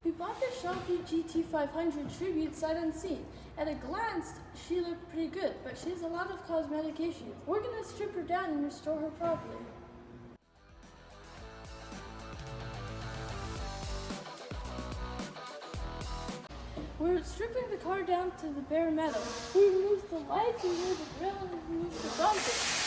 We bought the Shelby GT500 Tribute sight unseen. At a glance, she looked pretty good, but she has a lot of cosmetic issues. We're gonna strip her down and restore her properly. We're stripping the car down to the bare metal. We removed the lights, we removed the grill, and we removed the bumper.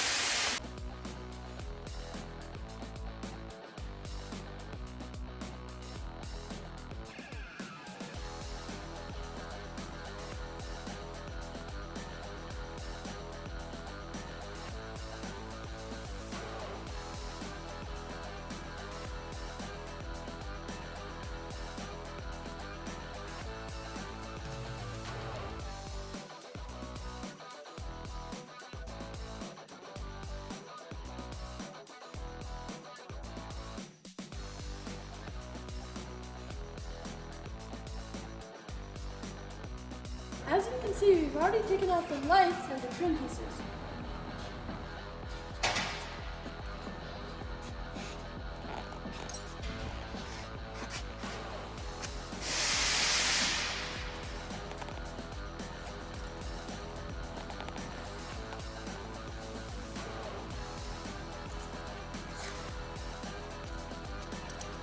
As you can see, we've already taken off the lights and the trim pieces.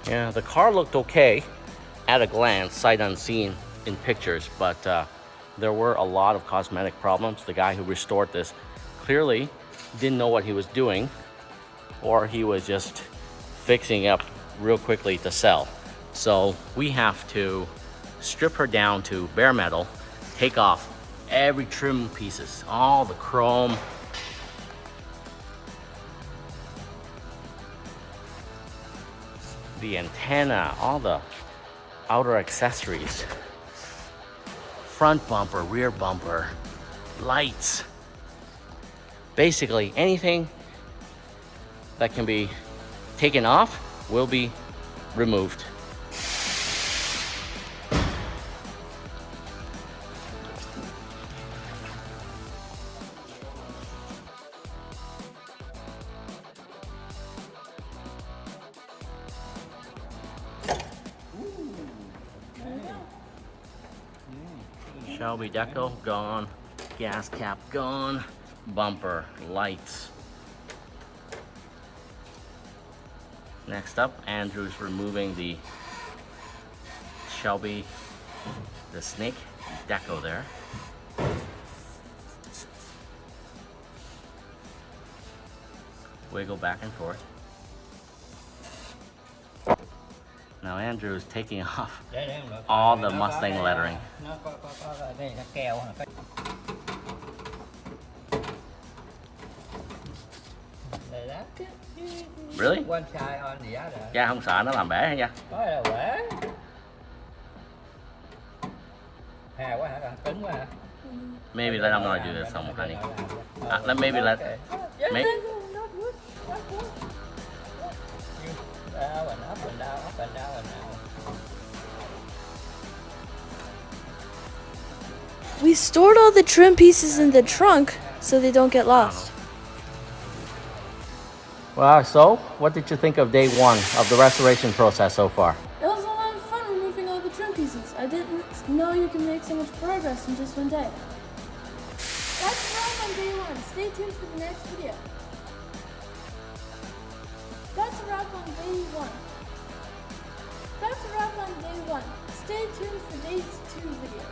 Yeah, the car looked okay at a glance, sight unseen in pictures, but there were a lot of cosmetic problems. The guy who restored this clearly didn't know what he was doing, or he was just fixing up real quickly to sell. So we have to strip her down to bare metal, take off every trim pieces, all the chrome, the antenna, all the outer accessories, front bumper, rear bumper, lights, basically anything that can be taken off will be removed. Shelby decal gone, gas cap gone, bumper, lights. Next up, Andrew's removing the Shelby, the snake decal there. Wiggle back and forth. Now Andrew is taking off all the Mustang lettering. Really? Cha không sợ nó làm bể hả cha? Maybe let him know I do this some, honey. Maybe let. Maybe. We stored all the trim pieces in the trunk so they don't get lost. Well, so what did you think of day one of the restoration process so far? It was a lot of fun removing all the trim pieces. I didn't know you can make so much progress in just one day. That's a wrap on day one. Stay tuned for the next video. That's a wrap on day one. That's a wrap on day one. Stay tuned for day 2 video.